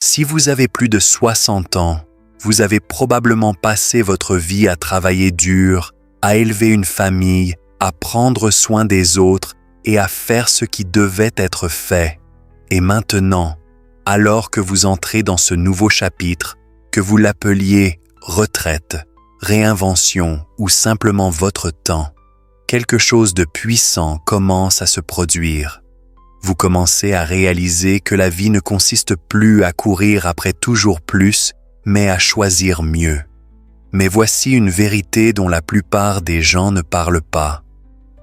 Si vous avez plus de 60 ans, vous avez probablement passé votre vie à travailler dur, à élever une famille, à prendre soin des autres et à faire ce qui devait être fait. Et maintenant, alors que vous entrez dans ce nouveau chapitre, que vous l'appeliez retraite, réinvention ou simplement votre temps, quelque chose de puissant commence à se produire. Vous commencez à réaliser que la vie ne consiste plus à courir après toujours plus, mais à choisir mieux. Mais voici une vérité dont la plupart des gens ne parlent pas.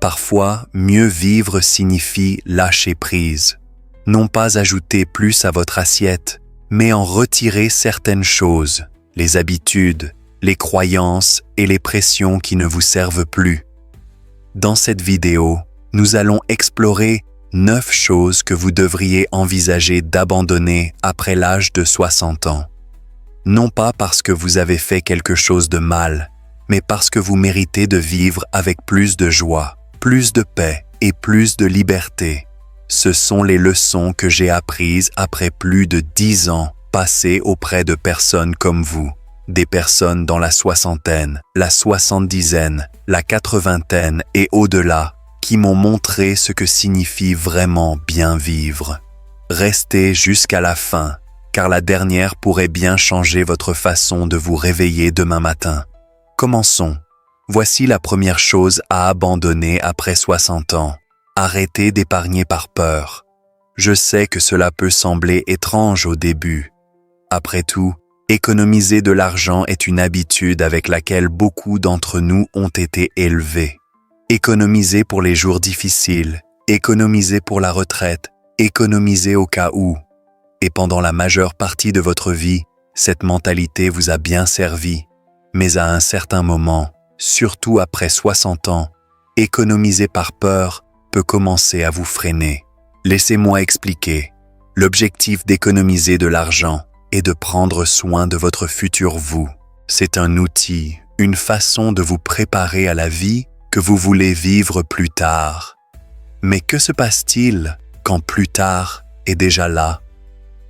Parfois, mieux vivre signifie lâcher prise. Non pas ajouter plus à votre assiette, mais en retirer certaines choses, les habitudes, les croyances et les pressions qui ne vous servent plus. Dans cette vidéo, nous allons explorer 9 choses que vous devriez envisager d'abandonner après l'âge de 60 ans. Non pas parce que vous avez fait quelque chose de mal, mais parce que vous méritez de vivre avec plus de joie, plus de paix et plus de liberté. Ce sont les leçons que j'ai apprises après plus de 10 ans passés auprès de personnes comme vous, des personnes dans la soixantaine, la soixante-dizaine, la quatre-vingtaine et au-delà, qui m'ont montré ce que signifie vraiment bien vivre. Restez jusqu'à la fin, car la dernière pourrait bien changer votre façon de vous réveiller demain matin. Commençons. Voici la première chose à abandonner après 60 ans. Arrêtez d'épargner par peur. Je sais que cela peut sembler étrange au début. Après tout, économiser de l'argent est une habitude avec laquelle beaucoup d'entre nous ont été élevés. Économiser pour les jours difficiles, économiser pour la retraite, économiser au cas où. Et pendant la majeure partie de votre vie, cette mentalité vous a bien servi. Mais à un certain moment, surtout après 60 ans, économiser par peur peut commencer à vous freiner. Laissez-moi expliquer. L'objectif d'économiser de l'argent est de prendre soin de votre futur vous. C'est un outil, une façon de vous préparer à la vie que vous voulez vivre plus tard. Mais que se passe-t-il quand plus tard est déjà là?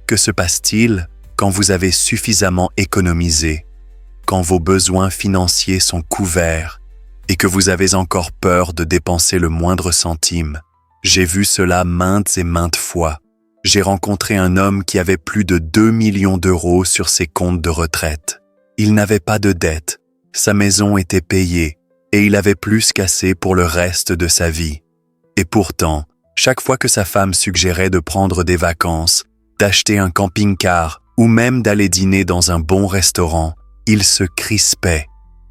Que se passe-t-il quand vous avez suffisamment économisé, quand vos besoins financiers sont couverts et que vous avez encore peur de dépenser le moindre centime? J'ai vu cela maintes et maintes fois. J'ai rencontré un homme qui avait plus de 2 millions d'euros sur ses comptes de retraite. Il n'avait pas de dette, sa maison était payée et il avait plus qu'assez pour le reste de sa vie. Et pourtant, chaque fois que sa femme suggérait de prendre des vacances, d'acheter un camping-car ou même d'aller dîner dans un bon restaurant, il se crispait.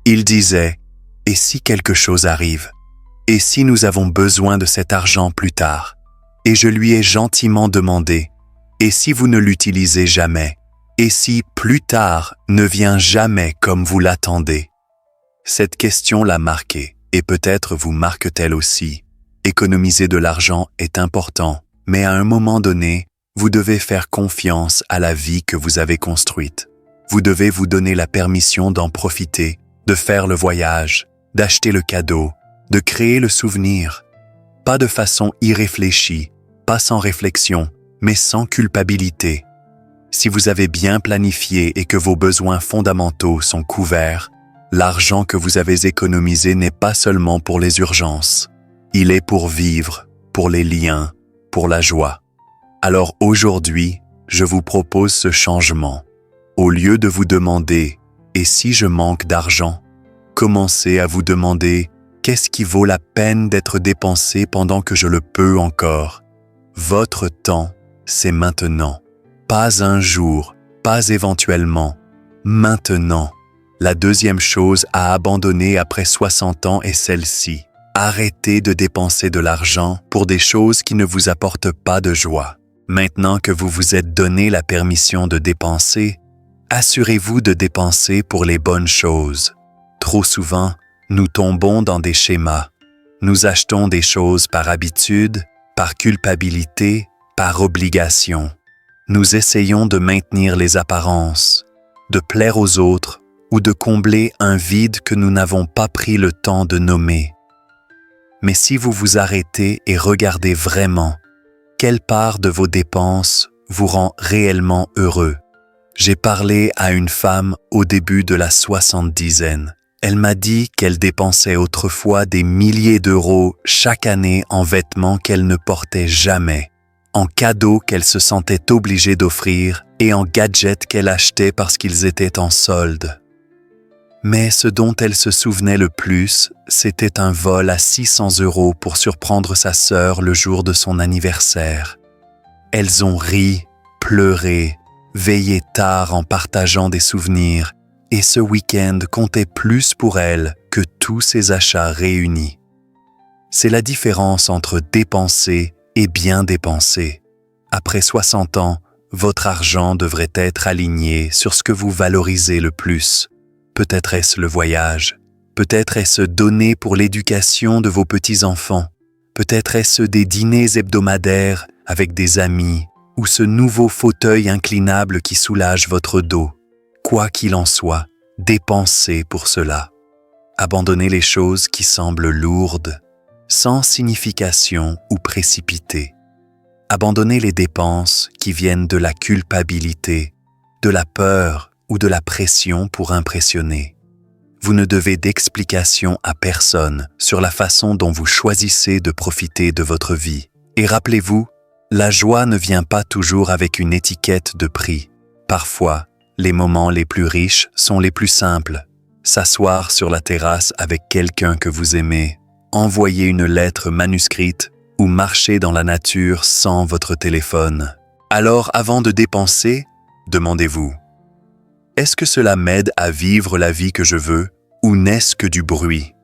Il disait « Et si quelque chose arrive? Et si nous avons besoin de cet argent plus tard ?» Et je lui ai gentiment demandé « Et si vous ne l'utilisez jamais? Et si plus tard ne vient jamais comme vous l'attendez ?» Cette question l'a marqué, et peut-être vous marque-t-elle aussi. Économiser de l'argent est important, mais à un moment donné, vous devez faire confiance à la vie que vous avez construite. Vous devez vous donner la permission d'en profiter, de faire le voyage, d'acheter le cadeau, de créer le souvenir. Pas de façon irréfléchie, pas sans réflexion, mais sans culpabilité. Si vous avez bien planifié et que vos besoins fondamentaux sont couverts, l'argent que vous avez économisé n'est pas seulement pour les urgences. Il est pour vivre, pour les liens, pour la joie. Alors aujourd'hui, je vous propose ce changement. Au lieu de vous demander « Et si je manque d'argent ?» Commencez à vous demander « Qu'est-ce qui vaut la peine d'être dépensé pendant que je le peux encore ?» Votre temps, c'est maintenant. Pas un jour, pas éventuellement. Maintenant. La deuxième chose à abandonner après 60 ans est celle-ci. Arrêtez de dépenser de l'argent pour des choses qui ne vous apportent pas de joie. Maintenant que vous vous êtes donné la permission de dépenser, assurez-vous de dépenser pour les bonnes choses. Trop souvent, nous tombons dans des schémas. Nous achetons des choses par habitude, par culpabilité, par obligation. Nous essayons de maintenir les apparences, de plaire aux autres ou de combler un vide que nous n'avons pas pris le temps de nommer. Mais si vous vous arrêtez et regardez vraiment, quelle part de vos dépenses vous rend réellement heureux? J'ai parlé à une femme au début de la soixantisaine. Elle m'a dit qu'elle dépensait autrefois des milliers d'euros chaque année en vêtements qu'elle ne portait jamais, en cadeaux qu'elle se sentait obligée d'offrir et en gadgets qu'elle achetait parce qu'ils étaient en solde. Mais ce dont elle se souvenait le plus, c'était un vol à 600 euros pour surprendre sa sœur le jour de son anniversaire. Elles ont ri, pleuré, veillé tard en partageant des souvenirs, et ce week-end comptait plus pour elles que tous ses achats réunis. C'est la différence entre dépenser et bien dépenser. Après 60 ans, votre argent devrait être aligné sur ce que vous valorisez le plus. Peut-être est-ce le voyage, peut-être est-ce donner pour l'éducation de vos petits-enfants, peut-être est-ce des dîners hebdomadaires avec des amis ou ce nouveau fauteuil inclinable qui soulage votre dos. Quoi qu'il en soit, dépensez pour cela. Abandonnez les choses qui semblent lourdes, sans signification ou précipitées. Abandonnez les dépenses qui viennent de la culpabilité, de la peur ou de la pression pour impressionner. Vous ne devez d'explication à personne sur la façon dont vous choisissez de profiter de votre vie. Et rappelez-vous, la joie ne vient pas toujours avec une étiquette de prix. Parfois, les moments les plus riches sont les plus simples. S'asseoir sur la terrasse avec quelqu'un que vous aimez, envoyer une lettre manuscrite ou marcher dans la nature sans votre téléphone. Alors, avant de dépenser, demandez-vous, est-ce que cela m'aide à vivre la vie que je veux ou n'est-ce que du bruit?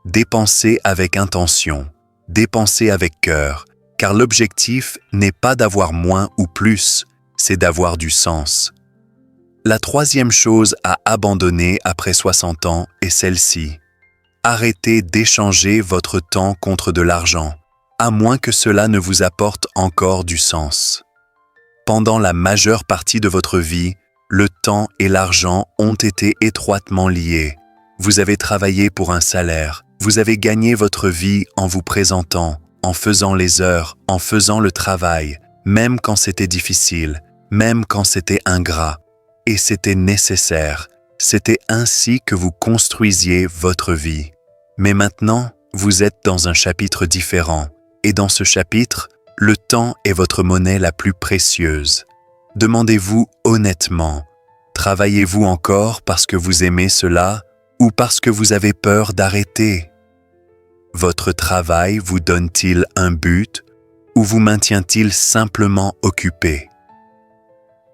Dépensez avec intention, dépensez avec cœur, car l'objectif n'est pas d'avoir moins ou plus, c'est d'avoir du sens. La troisième chose à abandonner après 60 ans est celle-ci. Arrêtez d'échanger votre temps contre de l'argent, à moins que cela ne vous apporte encore du sens. Pendant la majeure partie de votre vie, le temps et l'argent ont été étroitement liés. Vous avez travaillé pour un salaire, vous avez gagné votre vie en vous présentant, en faisant les heures, en faisant le travail, même quand c'était difficile, même quand c'était ingrat. Et c'était nécessaire. C'était ainsi que vous construisiez votre vie. Mais maintenant, vous êtes dans un chapitre différent. Et dans ce chapitre, le temps est votre monnaie la plus précieuse. Demandez-vous honnêtement, travaillez-vous encore parce que vous aimez cela ou parce que vous avez peur d'arrêter? Votre travail vous donne-t-il un but ou vous maintient-il simplement occupé?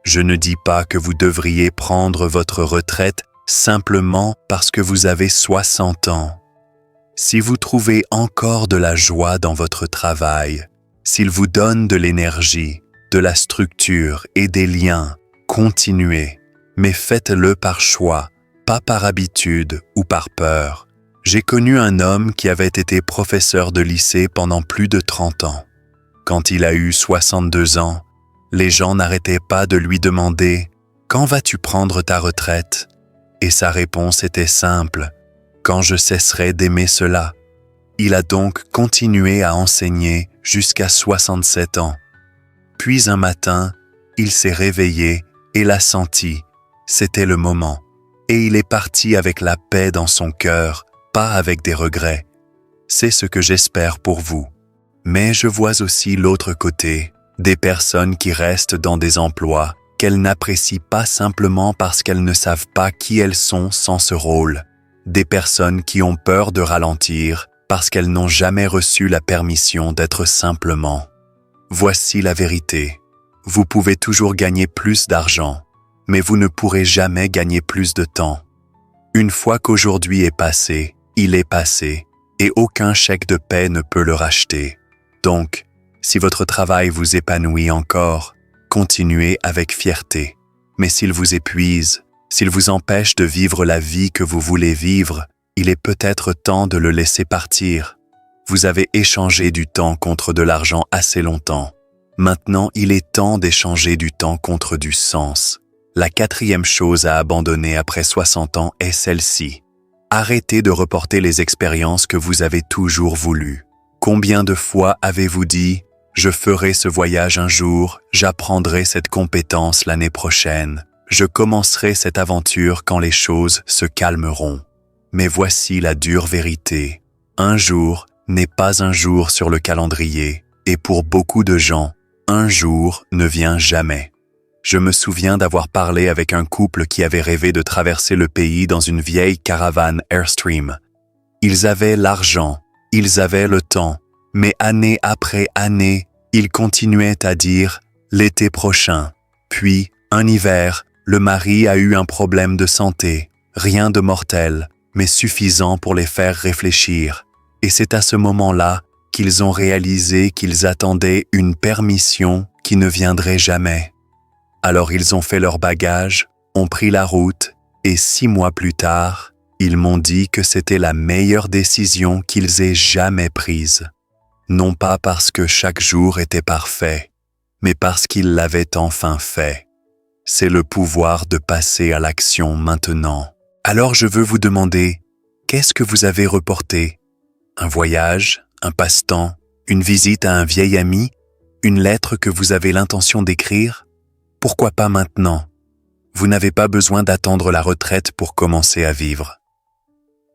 Je ne dis pas que vous devriez prendre votre retraite simplement parce que vous avez 60 ans. Si vous trouvez encore de la joie dans votre travail, s'il vous donne de l'énergie, de la structure et des liens, continuez, mais faites-le par choix, pas par habitude ou par peur. J'ai connu un homme qui avait été professeur de lycée pendant plus de 30 ans. Quand il a eu 62 ans, les gens n'arrêtaient pas de lui demander « Quand vas-tu prendre ta retraite ?» Et sa réponse était simple « Quand je cesserai d'aimer cela ». Il a donc continué à enseigner jusqu'à 67 ans. Puis un matin, il s'est réveillé et l'a senti. C'était le moment. Et il est parti avec la paix dans son cœur, pas avec des regrets. C'est ce que j'espère pour vous. Mais je vois aussi l'autre côté, des personnes qui restent dans des emplois qu'elles n'apprécient pas simplement parce qu'elles ne savent pas qui elles sont sans ce rôle. Des personnes qui ont peur de ralentir parce qu'elles n'ont jamais reçu la permission d'être simplement. Voici la vérité. Vous pouvez toujours gagner plus d'argent, mais vous ne pourrez jamais gagner plus de temps. Une fois qu'aujourd'hui est passé, il est passé, et aucun chèque de paie ne peut le racheter. Donc, si votre travail vous épanouit encore, continuez avec fierté. Mais s'il vous épuise, s'il vous empêche de vivre la vie que vous voulez vivre, il est peut-être temps de le laisser partir. Vous avez échangé du temps contre de l'argent assez longtemps. Maintenant, il est temps d'échanger du temps contre du sens. La quatrième chose à abandonner après 60 ans est celle-ci. Arrêtez de reporter les expériences que vous avez toujours voulues. Combien de fois avez-vous dit « Je ferai ce voyage un jour, j'apprendrai cette compétence l'année prochaine. Je commencerai cette aventure quand les choses se calmeront. Mais voici la dure vérité. Un jour n'est pas un jour sur le calendrier, et pour beaucoup de gens, un jour ne vient jamais. Je me souviens d'avoir parlé avec un couple qui avait rêvé de traverser le pays dans une vieille caravane Airstream. Ils avaient l'argent, ils avaient le temps, mais année après année, ils continuaient à dire « l'été prochain ». Puis, un hiver, le mari a eu un problème de santé, rien de mortel, mais suffisant pour les faire réfléchir. Et c'est à ce moment-là qu'ils ont réalisé qu'ils attendaient une permission qui ne viendrait jamais. Alors ils ont fait leur bagage, ont pris la route, et 6 mois plus tard, ils m'ont dit que c'était la meilleure décision qu'ils aient jamais prise. Non pas parce que chaque jour était parfait, mais parce qu'ils l'avaient enfin fait. C'est le pouvoir de passer à l'action maintenant. Alors je veux vous demander, qu'est-ce que vous avez reporté? Un voyage, un passe-temps, une visite à un vieil ami, une lettre que vous avez l'intention d'écrire? Pourquoi pas maintenant? Vous n'avez pas besoin d'attendre la retraite pour commencer à vivre.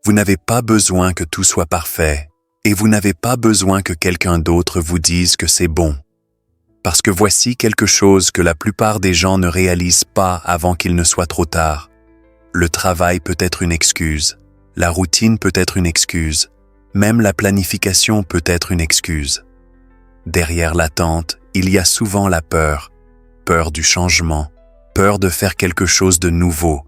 Vous n'avez pas besoin que tout soit parfait, et vous n'avez pas besoin que quelqu'un d'autre vous dise que c'est bon. Parce que voici quelque chose que la plupart des gens ne réalisent pas avant qu'il ne soit trop tard. Le travail peut être une excuse, la routine peut être une excuse, même la planification peut être une excuse. Derrière l'attente, il y a souvent la peur du changement, peur de faire quelque chose de nouveau,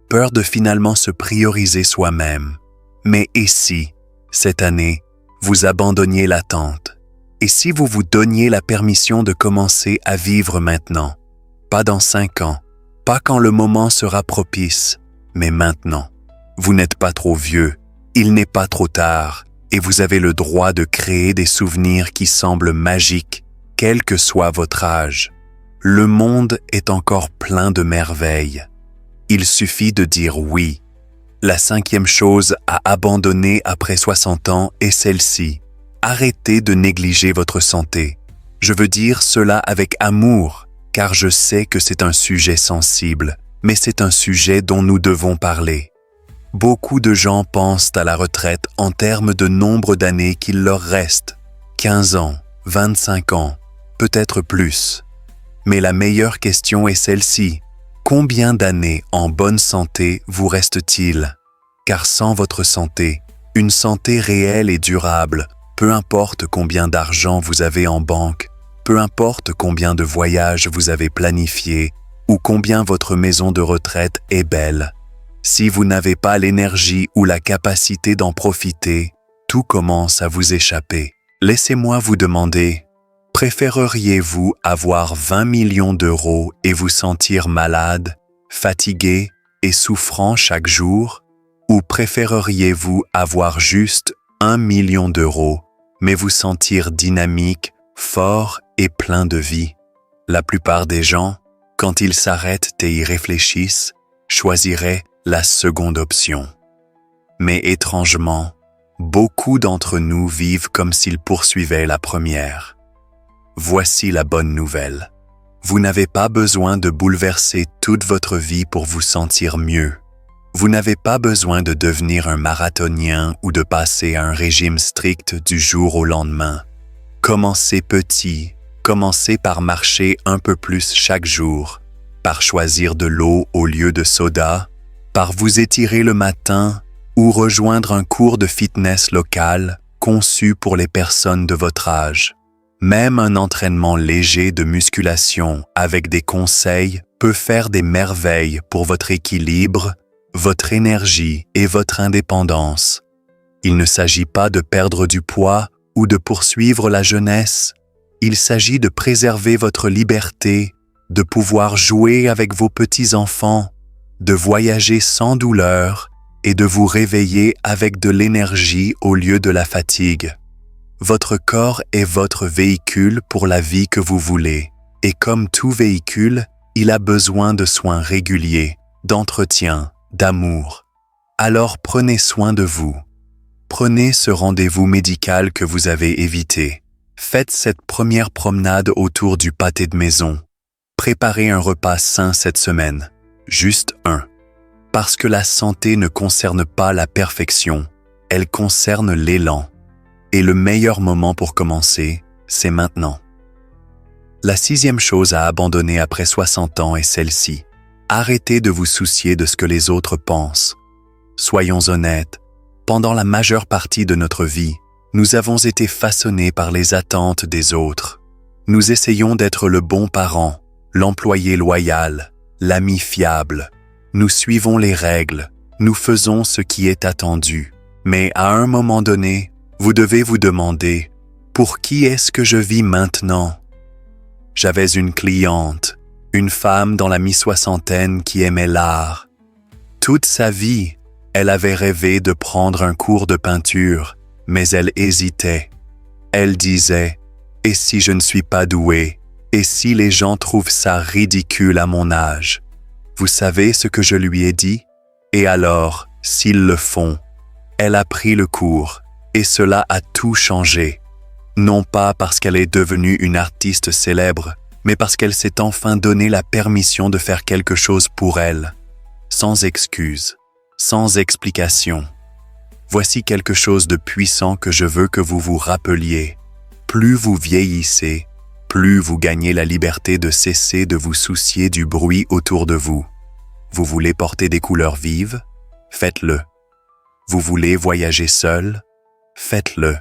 peur de finalement se prioriser soi-même. Mais et si, cette année, vous abandonniez l'attente? Et si vous vous donniez la permission de commencer à vivre maintenant? Pas dans 5 ans, pas quand le moment sera propice, mais maintenant. Vous n'êtes pas trop vieux, il n'est pas trop tard, et vous avez le droit de créer des souvenirs qui semblent magiques, quel que soit votre âge. Le monde est encore plein de merveilles. Il suffit de dire oui. La 5e chose à abandonner après 60 ans est celle-ci. Arrêtez de négliger votre santé. Je veux dire cela avec amour, car je sais que c'est un sujet sensible, mais c'est un sujet dont nous devons parler. Beaucoup de gens pensent à la retraite en termes de nombre d'années qu'il leur reste. 15 ans, 25 ans, peut-être plus. Mais la meilleure question est celle-ci. Combien d'années en bonne santé vous reste-t-il? Car sans votre santé, une santé réelle et durable, peu importe combien d'argent vous avez en banque, peu importe combien de voyages vous avez planifiés ou combien votre maison de retraite est belle, si vous n'avez pas l'énergie ou la capacité d'en profiter, tout commence à vous échapper. Laissez-moi vous demander, préféreriez-vous avoir 20 millions d'euros et vous sentir malade, fatigué et souffrant chaque jour? Ou préféreriez-vous avoir juste 1 million d'euros, mais vous sentir dynamique, fort et plein de vie? La plupart des gens, quand ils s'arrêtent et y réfléchissent, choisiraient la seconde option. Mais étrangement, beaucoup d'entre nous vivent comme s'ils poursuivaient la première. Voici la bonne nouvelle. Vous n'avez pas besoin de bouleverser toute votre vie pour vous sentir mieux. Vous n'avez pas besoin de devenir un marathonien ou de passer à un régime strict du jour au lendemain. Commencez petit, commencez par marcher un peu plus chaque jour, par choisir de l'eau au lieu de soda, par vous étirer le matin ou rejoindre un cours de fitness local conçu pour les personnes de votre âge. Même un entraînement léger de musculation avec des conseils peut faire des merveilles pour votre équilibre, votre énergie et votre indépendance. Il ne s'agit pas de perdre du poids ou de poursuivre la jeunesse. Il s'agit de préserver votre liberté, de pouvoir jouer avec vos petits-enfants, de voyager sans douleur et de vous réveiller avec de l'énergie au lieu de la fatigue. Votre corps est votre véhicule pour la vie que vous voulez, et comme tout véhicule, il a besoin de soins réguliers, d'entretien, d'amour. Alors prenez soin de vous. Prenez ce rendez-vous médical que vous avez évité. Faites cette première promenade autour du pâté de maison. Préparez un repas sain cette semaine. Juste un. Parce que la santé ne concerne pas la perfection, elle concerne l'élan. Et le meilleur moment pour commencer, c'est maintenant. La 6e chose à abandonner après 60 ans est celle-ci. Arrêtez de vous soucier de ce que les autres pensent. Soyons honnêtes, pendant la majeure partie de notre vie, nous avons été façonnés par les attentes des autres. Nous essayons d'être le bon parent, l'employé loyal, l'ami fiable. Nous suivons les règles, nous faisons ce qui est attendu. Mais à un moment donné, vous devez vous demander « Pour qui est-ce que je vis maintenant ?» J'avais une cliente, une femme dans la mi-soixantaine qui aimait l'art. Toute sa vie, elle avait rêvé de prendre un cours de peinture, mais elle hésitait. Elle disait « Et si je ne suis pas douée? Et si les gens trouvent ça ridicule à mon âge ?» Vous savez ce que je lui ai dit? Et alors, s'ils le font, elle a pris le cours, et cela a tout changé. Non pas parce qu'elle est devenue une artiste célèbre, mais parce qu'elle s'est enfin donné la permission de faire quelque chose pour elle, sans excuse, sans explication. Voici quelque chose de puissant que je veux que vous vous rappeliez. Plus vous vieillissez, plus vous gagnez la liberté de cesser de vous soucier du bruit autour de vous. Vous voulez porter des couleurs vives? Faites-le. Vous voulez voyager seul? Faites-le.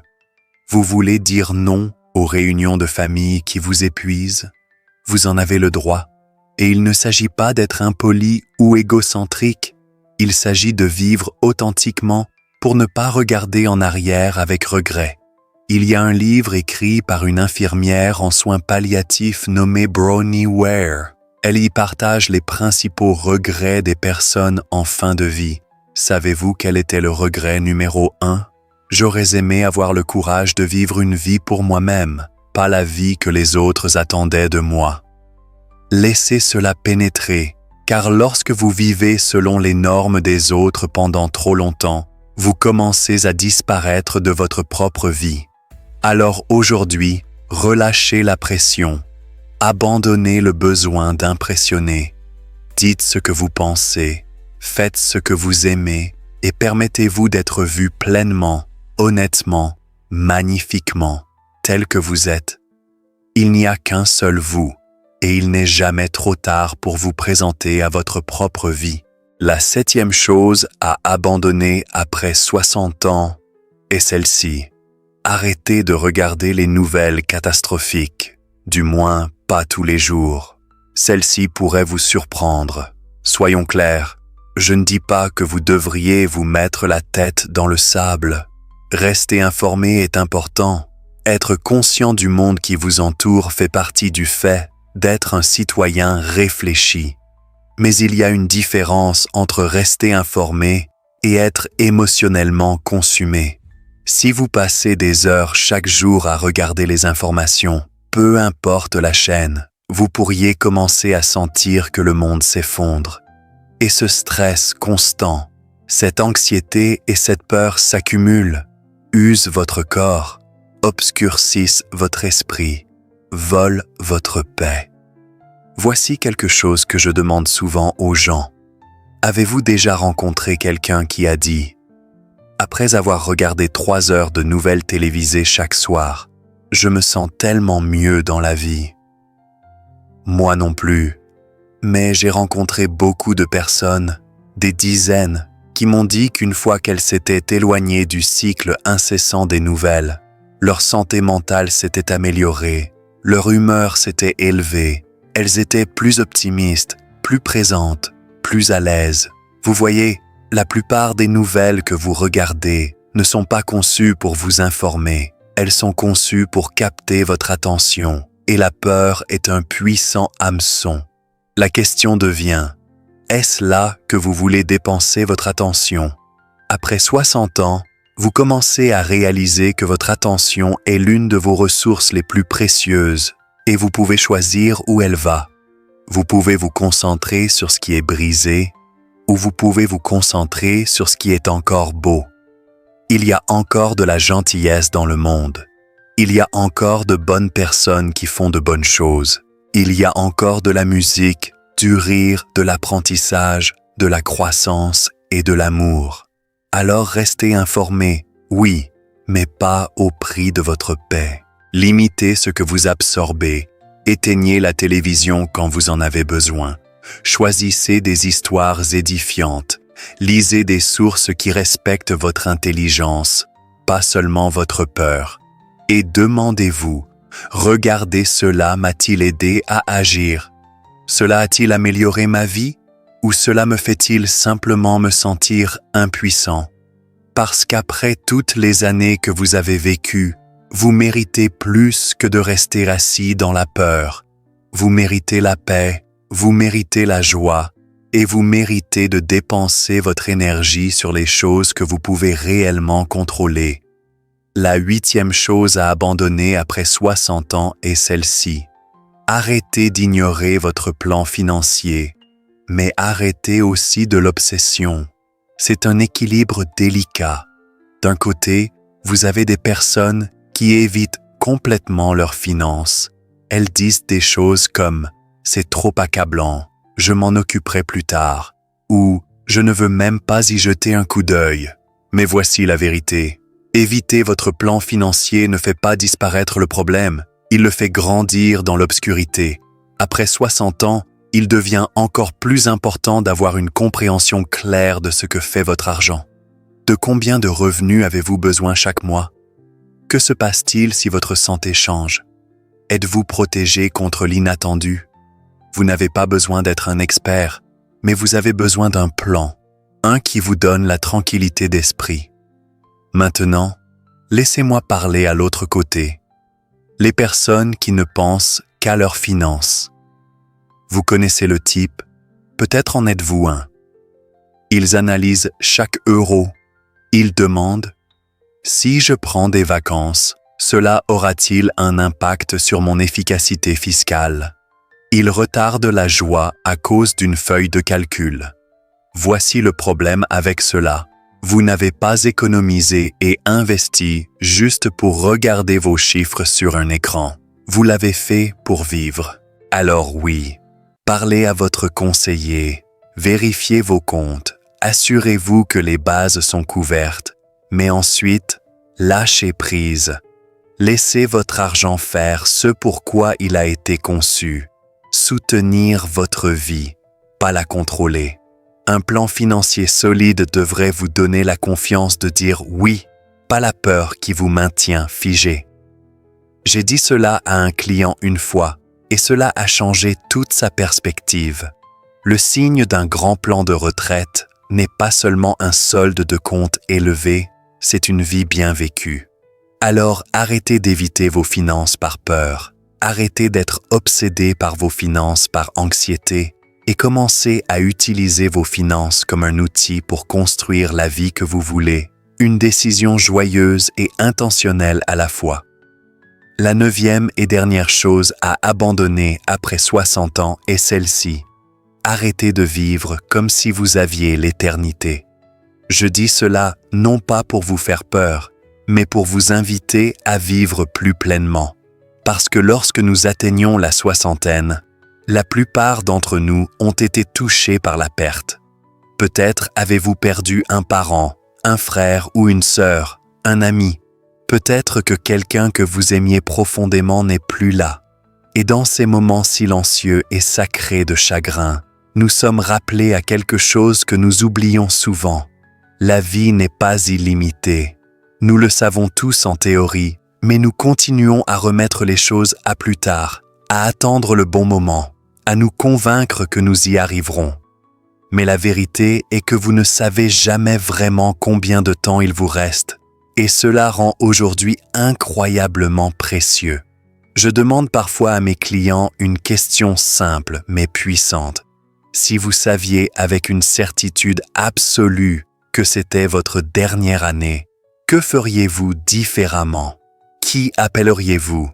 Vous voulez dire non aux réunions de famille qui vous épuisent? Vous en avez le droit. Et il ne s'agit pas d'être impoli ou égocentrique. Il s'agit de vivre authentiquement pour ne pas regarder en arrière avec regret. Il y a un livre écrit par une infirmière en soins palliatifs nommée Bronnie Ware. Elle y partage les principaux regrets des personnes en fin de vie. Savez-vous quel était le regret numéro 1? J'aurais aimé avoir le courage de vivre une vie pour moi-même, pas la vie que les autres attendaient de moi. Laissez cela pénétrer, car lorsque vous vivez selon les normes des autres pendant trop longtemps, vous commencez à disparaître de votre propre vie. Alors aujourd'hui, relâchez la pression. Abandonnez le besoin d'impressionner. Dites ce que vous pensez, faites ce que vous aimez et permettez-vous d'être vu pleinement, honnêtement, magnifiquement, tel que vous êtes. Il n'y a qu'un seul vous, et il n'est jamais trop tard pour vous présenter à votre propre vie. La 7e chose à abandonner après 60 ans est celle-ci. Arrêtez de regarder les nouvelles catastrophiques, du moins pas tous les jours. Celle-ci pourrait vous surprendre. Soyons clairs, je ne dis pas que vous devriez vous mettre la tête dans le sable. Rester informé est important. Être conscient du monde qui vous entoure fait partie du fait d'être un citoyen réfléchi. Mais il y a une différence entre rester informé et être émotionnellement consumé. Si vous passez des heures chaque jour à regarder les informations, peu importe la chaîne, vous pourriez commencer à sentir que le monde s'effondre. Et ce stress constant, cette anxiété et cette peur s'accumulent, usent votre corps, obscurcissent votre esprit, volent votre paix. Voici quelque chose que je demande souvent aux gens. Avez-vous déjà rencontré quelqu'un qui a dit « Après avoir regardé 3 heures de nouvelles télévisées chaque soir, je me sens tellement mieux dans la vie. » Moi non plus, mais j'ai rencontré beaucoup de personnes, des dizaines, qui m'ont dit qu'une fois qu'elles s'étaient éloignées du cycle incessant des nouvelles, leur santé mentale s'était améliorée, leur humeur s'était élevée, elles étaient plus optimistes, plus présentes, plus à l'aise. Vous voyez, la plupart des nouvelles que vous regardez ne sont pas conçues pour vous informer. Elles sont conçues pour capter votre attention, et la peur est un puissant hameçon. La question devient, est-ce là que vous voulez dépenser votre attention? Après 60 ans, vous commencez à réaliser que votre attention est l'une de vos ressources les plus précieuses, et vous pouvez choisir où elle va. Vous pouvez vous concentrer sur ce qui est brisé, ou vous pouvez vous concentrer sur ce qui est encore beau. Il y a encore de la gentillesse dans le monde. Il y a encore de bonnes personnes qui font de bonnes choses. Il y a encore de la musique, du rire, de l'apprentissage, de la croissance et de l'amour. Alors restez informés, oui, mais pas au prix de votre paix. Limitez ce que vous absorbez. Éteignez la télévision quand vous en avez besoin. Choisissez des histoires édifiantes. Lisez des sources qui respectent votre intelligence, pas seulement votre peur. Et demandez-vous, regardez, cela m'a-t-il aidé à agir? Cela a-t-il amélioré ma vie? Ou cela me fait-il simplement me sentir impuissant? Parce qu'après toutes les années que vous avez vécues, vous méritez plus que de rester assis dans la peur. Vous méritez la paix, vous méritez la joie, et vous méritez de dépenser votre énergie sur les choses que vous pouvez réellement contrôler. La 8e chose à abandonner après 60 ans est celle-ci. Arrêtez d'ignorer votre plan financier, mais arrêtez aussi de l'obsession. C'est un équilibre délicat. D'un côté, vous avez des personnes qui évitent complètement leurs finances. Elles disent des choses comme « c'est trop accablant, je m'en occuperai plus tard » ou « je ne veux même pas y jeter un coup d'œil ». Mais voici la vérité. Éviter votre plan financier ne fait pas disparaître le problème, il le fait grandir dans l'obscurité. Après 60 ans, il devient encore plus important d'avoir une compréhension claire de ce que fait votre argent. De combien de revenus avez-vous besoin chaque mois? Que se passe-t-il si votre santé change? Êtes-vous protégé contre l'inattendu? Vous n'avez pas besoin d'être un expert, mais vous avez besoin d'un plan, un qui vous donne la tranquillité d'esprit. Maintenant, laissez-moi parler à l'autre côté. Les personnes qui ne pensent qu'à leurs finances. Vous connaissez le type, peut-être en êtes-vous un. Ils analysent chaque euro. Ils demandent « Si je prends des vacances, cela aura-t-il un impact sur mon efficacité fiscale ?» Ils retardent la joie à cause d'une feuille de calcul. Voici le problème avec cela. Vous n'avez pas économisé et investi juste pour regarder vos chiffres sur un écran. Vous l'avez fait pour vivre. Alors oui, parlez à votre conseiller, vérifiez vos comptes, assurez-vous que les bases sont couvertes, mais ensuite, lâchez prise. Laissez votre argent faire ce pourquoi il a été conçu. Soutenir votre vie, pas la contrôler. Un plan financier solide devrait vous donner la confiance de dire oui, pas la peur qui vous maintient figé. J'ai dit cela à un client une fois, et cela a changé toute sa perspective. Le signe d'un grand plan de retraite n'est pas seulement un solde de compte élevé, c'est une vie bien vécue. Alors arrêtez d'éviter vos finances par peur, arrêtez d'être obsédé par vos finances par anxiété et commencez à utiliser vos finances comme un outil pour construire la vie que vous voulez, une décision joyeuse et intentionnelle à la fois. La 9e et dernière chose à abandonner après 60 ans est celle-ci. Arrêtez de vivre comme si vous aviez l'éternité. Je dis cela non pas pour vous faire peur, mais pour vous inviter à vivre plus pleinement. Parce que lorsque nous atteignons la soixantaine, la plupart d'entre nous ont été touchés par la perte. Peut-être avez-vous perdu un parent, un frère ou une sœur, un ami. Peut-être que quelqu'un que vous aimiez profondément n'est plus là. Et dans ces moments silencieux et sacrés de chagrin, nous sommes rappelés à quelque chose que nous oublions souvent. La vie n'est pas illimitée. Nous le savons tous en théorie, mais nous continuons à remettre les choses à plus tard, à attendre le bon moment, à nous convaincre que nous y arriverons. Mais la vérité est que vous ne savez jamais vraiment combien de temps il vous reste, et cela rend aujourd'hui incroyablement précieux. Je demande parfois à mes clients une question simple mais puissante. Si vous saviez avec une certitude absolue que c'était votre dernière année, que feriez-vous différemment? Qui appelleriez-vous?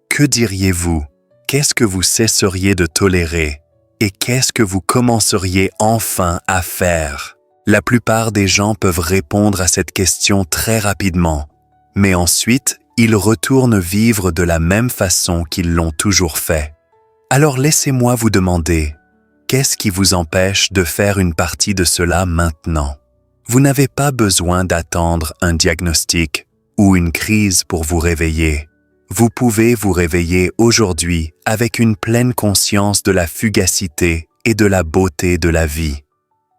Que diriez-vous? Qu'est-ce que vous cesseriez de tolérer? Et qu'est-ce que vous commenceriez enfin à faire? La plupart des gens peuvent répondre à cette question très rapidement, mais ensuite, ils retournent vivre de la même façon qu'ils l'ont toujours fait. Alors laissez-moi vous demander, qu'est-ce qui vous empêche de faire une partie de cela maintenant? Vous n'avez pas besoin d'attendre un diagnostic ou une crise pour vous réveiller. Vous pouvez vous réveiller aujourd'hui avec une pleine conscience de la fugacité et de la beauté de la vie.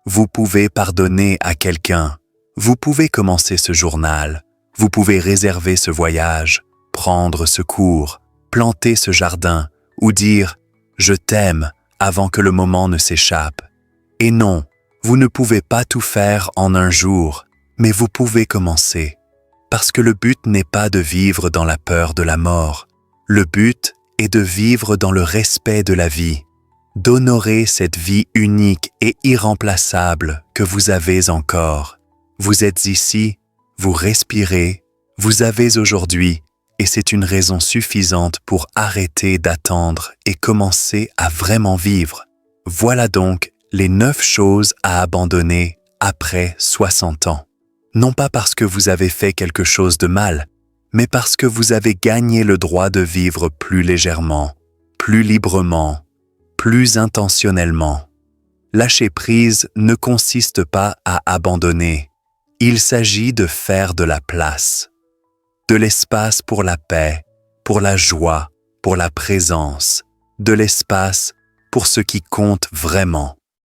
Vous pouvez pardonner à quelqu'un. Vous pouvez commencer ce journal. Vous pouvez réserver ce voyage, prendre ce cours, planter ce jardin ou dire « je t'aime » avant que le moment ne s'échappe. Et non, vous ne pouvez pas tout faire en un jour, mais vous pouvez commencer. Parce que le but n'est pas de vivre dans la peur de la mort. Le but est de vivre dans le respect de la vie, d'honorer cette vie unique et irremplaçable que vous avez encore. Vous êtes ici, vous respirez, vous avez aujourd'hui, et c'est une raison suffisante pour arrêter d'attendre et commencer à vraiment vivre. Voilà donc les 9 choses à abandonner après 60 ans. Non pas parce que vous avez fait quelque chose de mal, mais parce que vous avez gagné le droit de vivre plus légèrement, plus librement, plus intentionnellement. Lâcher prise ne consiste pas à abandonner. Il s'agit de faire de la place, de l'espace pour la paix, pour la joie, pour la présence, de l'espace pour ce qui compte vraiment.